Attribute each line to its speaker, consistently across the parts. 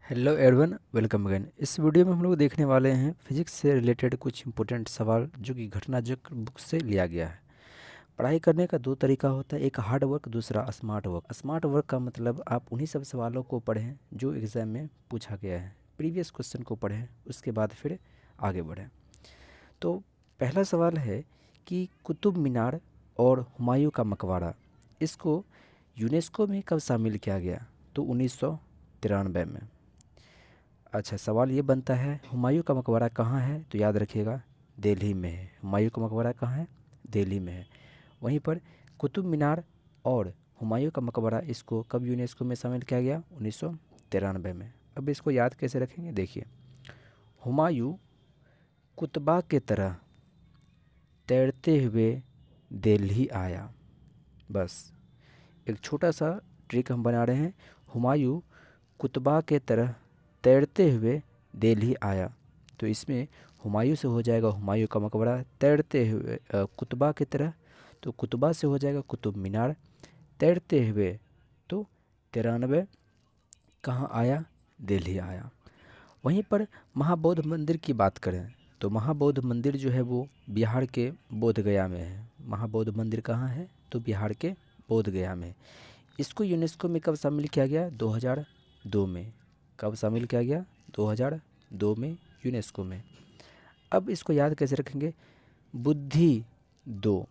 Speaker 1: Hello everyone, welcome again. इस video में हम लोग देखने वाले हैं फिजिक्स से रिलेटेड कुछ इंपॉर्टेंट सवाल जो कि घटनाचक्र बुक से लिया गया है। पढ़ाई करने का दो तरीका होता है, एक हार्ड वर्क, दूसरा स्मार्ट वर्क। स्मार्ट वर्क का मतलब आप उन्हीं सब सवालों को पढ़ें जो एग्ज़ाम में पूछा गया है, प्रीवियस क्वेश्चन को पढ़ें, उसके बाद फिर आगे बढ़ें। तो पहला सवाल है कि कुतुब मीनार और हुमायूं का मकबरा, इसको यूनेस्को में कब शामिल किया गया? तो 1993 में। अच्छा, सवाल ये बनता है हुमायूं का मकबरा कहाँ है? तो याद रखिएगा, दिल्ली में है। हुमायूं का मकबरा कहाँ है? दिल्ली में है। वहीं पर कुतुब मीनार और हुमायूं का मकबरा, इसको कब यूनेस्को में शामिल किया गया? 1993 में। अब इसको याद कैसे रखेंगे? देखिए, हुमायूं कुतबा के तरह तैरते हुए दिल्ली आया। बस एक छोटा सा ट्रिक हम बना रहे हैं। हुमायूं कुतबा के तरह तैरते हुए दिल्ली आया, तो इसमें हुमायूं से हो जाएगा हुमायूं का मकबरा, तैरते हुए कुतबा की तरह, तो कुतबा से हो जाएगा कुतुब मीनार, तैरते हुए तो 93 कहाँ आया? दिल्ली आया। वहीं पर महाबौद्ध मंदिर की बात करें तो महाबौद्ध मंदिर जो है वो बिहार के बोध गया में है। महाबौद्ध मंदिर कहाँ है? तो बिहार के बोध गया में है। इसको यूनेस्को में कब शामिल किया गया? 2002 में। कब शामिल किया गया? 2002 में यूनेस्को में। अब इसको याद कैसे रखेंगे? बुद्धि दो,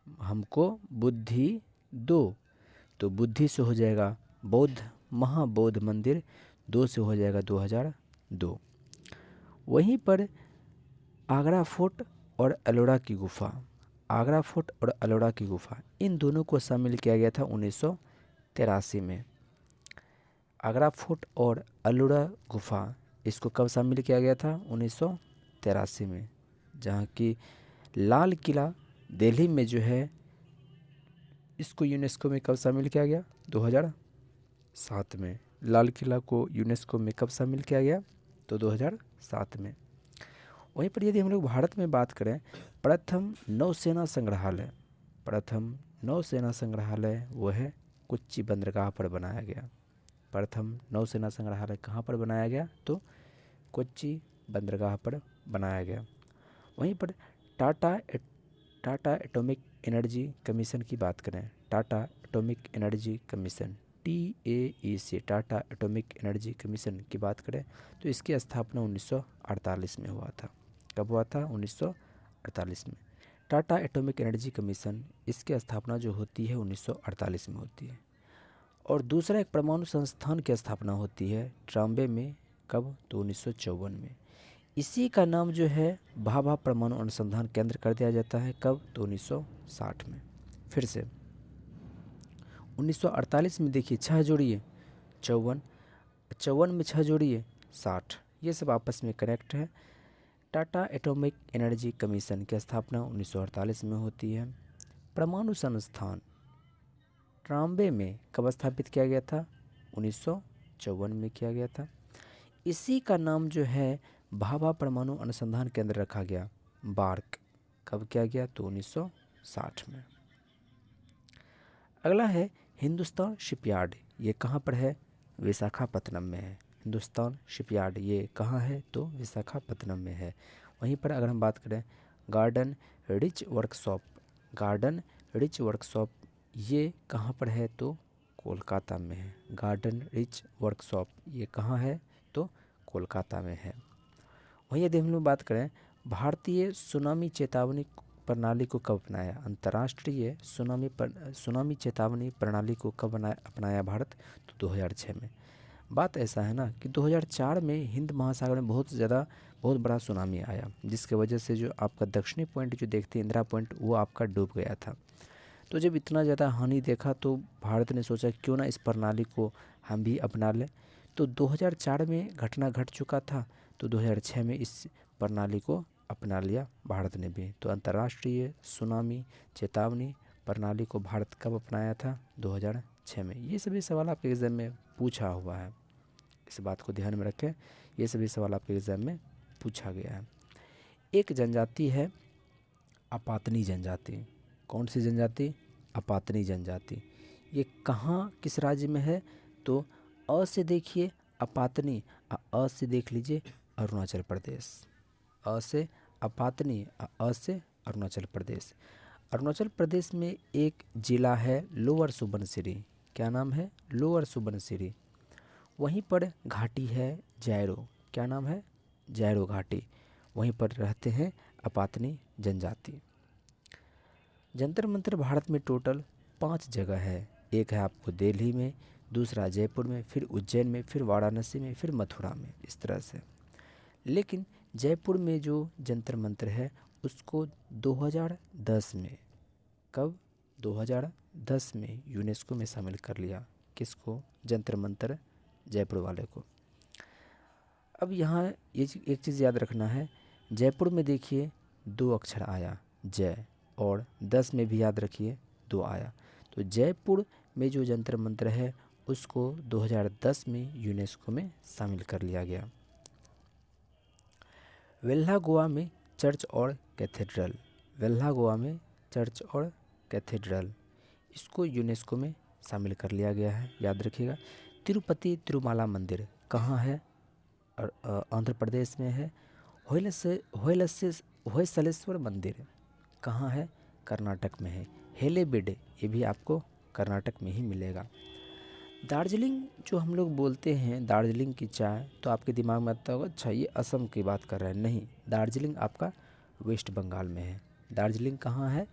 Speaker 1: हमको बुद्धि दो, तो बुद्धि से हो जाएगा बौद्ध, महाबौद्ध मंदिर, दो से हो जाएगा 2002। वहीं पर आगरा फोर्ट और एलोरा की गुफा, आगरा फोर्ट और एलोरा की गुफा, इन दोनों को शामिल किया गया था 1983 में। आगरा फोर्ट और एलोरा गुफा, इसको कब शामिल किया गया था? 1983 में। जहाँ की लाल किला दिल्ली में जो है, इसको यूनेस्को में कब शामिल किया गया? 2007 में। लाल किला को यूनेस्को में कब शामिल किया गया? तो 2007 में। वहीं पर यदि हम लोग भारत में बात करें, प्रथम नौसेना संग्रहालय, प्रथम नौसेना संग्रहालय वो है कोच्चि बंदरगाह पर बनाया गया। प्रथम नौसेना संग्रहालय कहाँ पर बनाया गया? तो कोच्चि बंदरगाह पर बनाया गया। वहीं पर Tata Tata atomic energy commission की बात करें, Tata atomic energy commission, TAEC, Tata atomic energy commission की बात करें तो इसकी स्थापना 1948 में हुआ था। कब हुआ था? 1948 में। टाटा एटॉमिक एनर्जी कमीशन, इसकी स्थापना जो होती है 1948 में होती है। और दूसरा एक परमाणु संस्थान की स्थापना होती है ट्राम्बे में। कब? तो 1954 में। इसी का नाम जो है भाभा परमाणु अनुसंधान केंद्र कर दिया जाता है। कब? तो 1960 में। फिर से 1948 में देखिए, छः जोड़िए 54, 54 में छः जोड़िए 60, ये सब आपस में कनेक्ट है। टाटा एटॉमिक एनर्जी कमीशन की स्थापना 1948 में होती है। परमाणु संस्थान ट्राम्बे में कब स्थापित किया गया था? 1954 में किया गया था। इसी का नाम जो है भाभा परमाणु अनुसंधान केंद्र रखा गया, बार्क। कब किया गया? तो 1960 में। अगला है हिंदुस्तान शिपयार्ड, ये कहाँ पर है? विशाखापत्तनम में है। हिंदुस्तान शिपयार्ड ये कहाँ है? तो विशाखापत्तनम में है। वहीं पर अगर हम बात करें garden rich workshop, garden rich workshop ये कहाँ पर है? तो कोलकाता में है। गार्डन रिच वर्कशॉप ये कहाँ है? तो कोलकाता में है। वहीं यदि हम लोग बात करें भारतीय सुनामी चेतावनी प्रणाली को कब अपनाया? अंतर्राष्ट्रीय सुनामी चेतावनी प्रणाली को कब अपनाया भारत? तो 2006 में। बात ऐसा है ना कि 2004 में हिंद महासागर में बहुत बड़ा सुनामी आया, जिसकी वजह से जो आपका दक्षिणी पॉइंट जो देखते हैं इंदिरा पॉइंट, वो आपका डूब गया था। तो जब इतना ज़्यादा हानि देखा तो भारत ने सोचा क्यों ना इस प्रणाली को हम भी अपना लें। तो 2004 में घटना घट चुका था, तो 2006 में इस प्रणाली को अपना लिया भारत ने भी। तो अंतर्राष्ट्रीय सुनामी चेतावनी प्रणाली को भारत कब अपनाया था? 2006 में। ये सभी सवाल आपके एग्ज़ाम में पूछा हुआ है, इस बात को ध्यान में रखें। ये सभी सवाल आपके एग्ज़ाम में पूछा गया है। एक जनजाति है अपातनी जनजाति। कौन सी जनजाति? अपातनी जनजाति। ये कहाँ किस राज्य में है? तो अ से देखिए अपातनी, अ से देख लीजिए अरुणाचल प्रदेश, अ से अपातनी, अ से अरुणाचल प्रदेश। अरुणाचल प्रदेश में एक ज़िला है लोअर सुबनसिरी। क्या नाम है? लोअर सुबनसिरी। वहीं पर घाटी है जैरो। क्या नाम है? जैरो घाटी। वहीं पर रहते हैं अपातनी जनजाति। जंतर मंतर भारत में टोटल 5 जगह है। एक है आपको दिल्ली में, दूसरा जयपुर में, फिर उज्जैन में, फिर वाराणसी में, फिर मथुरा में, इस तरह से। लेकिन जयपुर में जो जंतर मंतर है उसको 2010 में, कब? 2010 में यूनेस्को में शामिल कर लिया। किसको? जंतर मंतर जयपुर वाले को। अब यहाँ एक चीज़ याद रखना है, जयपुर में देखिए 2 अक्षर आया जय, और 10 में भी याद रखिए 2 आया। तो जयपुर में जो जंतर मंतर है उसको 2010 में यूनेस्को में शामिल कर लिया गया। वेल्हा गोवा में चर्च और कैथेड्रल, वेल्हा गोवा में चर्च और कैथेड्रल, इसको यूनेस्को में शामिल कर लिया गया है, याद रखिएगा। तिरुपति तिरुमाला मंदिर कहाँ है? आंध्र प्रदेश में है। होयसलेश्वर मंदिर कहाँ है? कर्नाटक में है। हेलेबिड, ये भी आपको कर्नाटक में ही मिलेगा। दार्जिलिंग जो हम लोग बोलते हैं, दार्जिलिंग की चाय, तो आपके दिमाग में आता होगा अच्छा ये असम की बात कर रहा है। नहीं, दार्जिलिंग आपका वेस्ट बंगाल में है। दार्जिलिंग कहाँ है?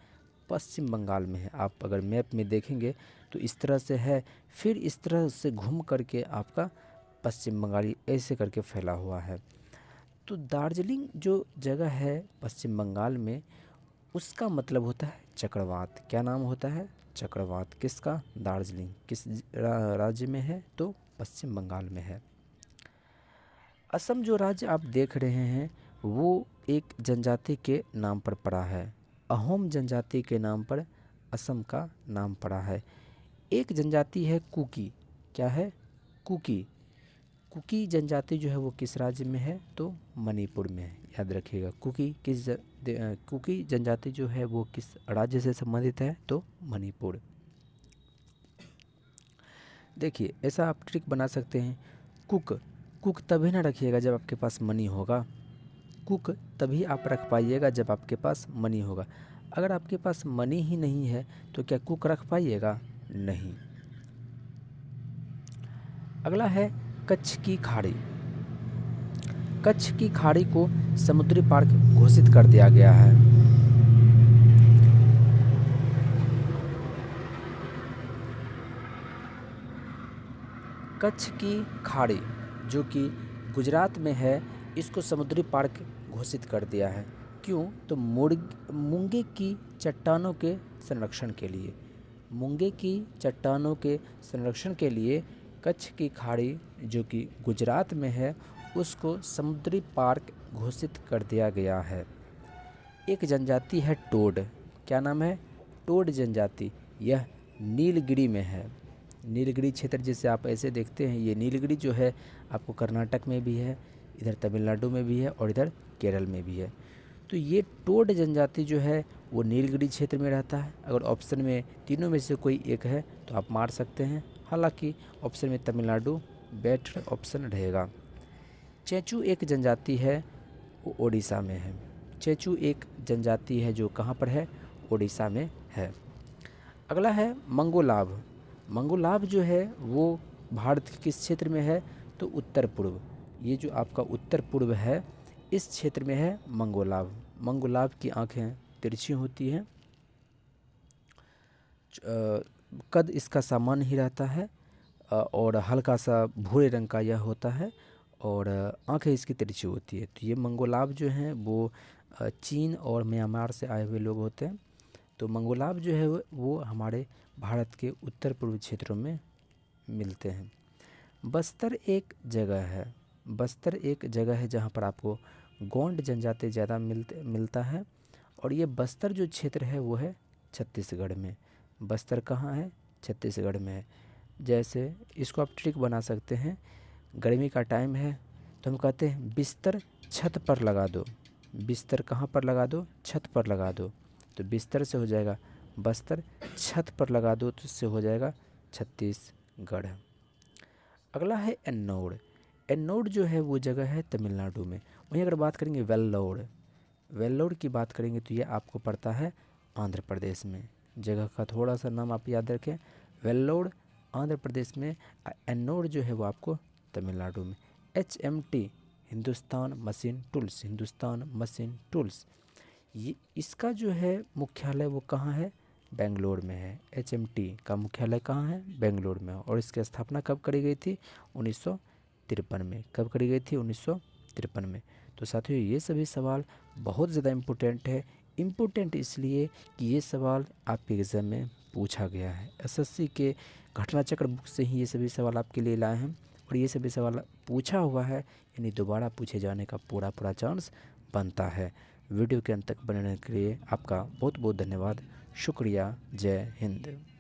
Speaker 1: पश्चिम बंगाल में है। आप अगर मैप में देखेंगे तो इस तरह से है, फिर इस तरह से घूम करके आपका पश्चिम बंगाली ऐसे करके फैला हुआ है। तो दार्जिलिंग जो जगह है पश्चिम बंगाल में, उसका मतलब होता है चक्रवात। क्या नाम होता है? चक्रवात। किसका? दार्जिलिंग। किस राज्य में है? तो पश्चिम बंगाल में है। असम जो राज्य आप देख रहे हैं वो एक जनजाति के नाम पर पड़ा है। अहोम जनजाति के नाम पर असम का नाम पड़ा है। एक जनजाति है कुकी। क्या है? कुकी। कुकी जनजाति जो है वो किस राज्य में है? तो मणिपुर में है, याद रखिएगा। कुकी जनजाति जो है वो किस राज्य से संबंधित है? तो मणिपुर। देखिए ऐसा आप ट्रिक बना सकते हैं। कुक, कुक तभी ना रखिएगा जब आपके पास मनी होगा। कुक तभी आप रख पाइएगा जब आपके पास मनी होगा। अगर आपके पास मनी ही नहीं है तो क्या कुक रख पाइएगा? नहीं। अगला है कच्छ की खाड़ी। कच्छ की खाड़ी को समुद्री पार्क घोषित कर दिया गया है। कच्छ की खाड़ी जो कि गुजरात में है, इसको समुद्री पार्क घोषित कर दिया है। क्यों? तो मूंगे की चट्टानों के संरक्षण के लिए। मूंगे की चट्टानों के संरक्षण के लिए कच्छ की खाड़ी जो कि गुजरात में है उसको समुद्री पार्क घोषित कर दिया गया है। एक जनजाति है टोड। क्या नाम है? टोड जनजाति। यह नीलगिरी में है। नीलगिरी क्षेत्र जिसे आप ऐसे देखते हैं, ये नीलगिरी जो है आपको कर्नाटक में भी है, इधर तमिलनाडु में भी है और इधर केरल में भी है। तो ये टोड जनजाति जो है वो नीलगिरी क्षेत्र में रहता है। अगर ऑप्शन में तीनों में से कोई एक है तो आप मार सकते हैं, हालांकि ऑप्शन में तमिलनाडु बेटर ऑप्शन रहेगा। चेंचू एक जनजाति है, वो ओडिशा में है। चेंचू एक जनजाति है जो कहाँ पर है? ओडिशा में है। अगला है मंगोलाभ। मंगोलाभ जो है वो भारत के किस क्षेत्र में है? तो उत्तर पूर्व। ये जो आपका उत्तर पूर्व है इस क्षेत्र में है मंगोलाभ। मंगोलाभ की आंखें तिरछी होती हैं, कद इसका सामान्य ही रहता है और हल्का सा भूरे रंग का यह होता है और आंखें इसकी तिरछी होती है। तो ये मंगोलाभ जो हैं वो चीन और म्यांमार से आए हुए लोग होते हैं। तो मंगोलाभ जो है वो हमारे भारत के उत्तर पूर्व क्षेत्रों में मिलते हैं। बस्तर एक जगह है। बस्तर एक जगह है जहाँ पर आपको गोंड जनजाति ज़्यादा मिलता है और ये बस्तर जो क्षेत्र है वो है छत्तीसगढ़ में। बस्तर कहाँ है? छत्तीसगढ़ में है। जैसे इसको आप ट्रिक बना सकते हैं, गर्मी का टाइम है तो हम कहते हैं बिस्तर छत पर लगा दो। बिस्तर कहाँ पर लगा दो? छत पर लगा दो। तो बिस्तर से हो जाएगा बस्तर, छत पर लगा दो तो इससे हो जाएगा छत्तीसगढ़। अगला है एन्नौर। एन्नोड जो है वो जगह है तमिलनाडु में। वहीं अगर बात करेंगे वेल्लोर, वेल्लोर की बात करेंगे तो ये आपको पड़ता है आंध्र प्रदेश में। जगह का थोड़ा सा नाम आप याद रखें, वेल्लोर आंध्र प्रदेश में, एन्नोड जो है वो आपको तमिलनाडु में। HMT Hindustan machine tools, Hindustan machine tools, ये इसका जो है मुख्यालय वो कहाँ है, बेंगलोर में है। HMT का मुख्यालय कहाँ है, बेंगलोर में। और इसकी स्थापना कब करी गई थी, 1953 में। कब करी गई थी, 1953 में। तो साथियों ये सभी सवाल बहुत ज़्यादा इम्पोर्टेंट है। इम्पोर्टेंट इसलिए कि ये सवाल आपके एग्ज़ाम में पूछा गया है। SSC के घटना चक्र बुक से ही ये सभी सवाल आपके लिए लाए हैं, और ये सभी सवाल पूछा हुआ है, यानी दोबारा पूछे जाने का पूरा पूरा चांस बनता है। वीडियो के अंत तक बने रहने के लिए आपका बहुत बहुत धन्यवाद, शुक्रिया। जय हिंद।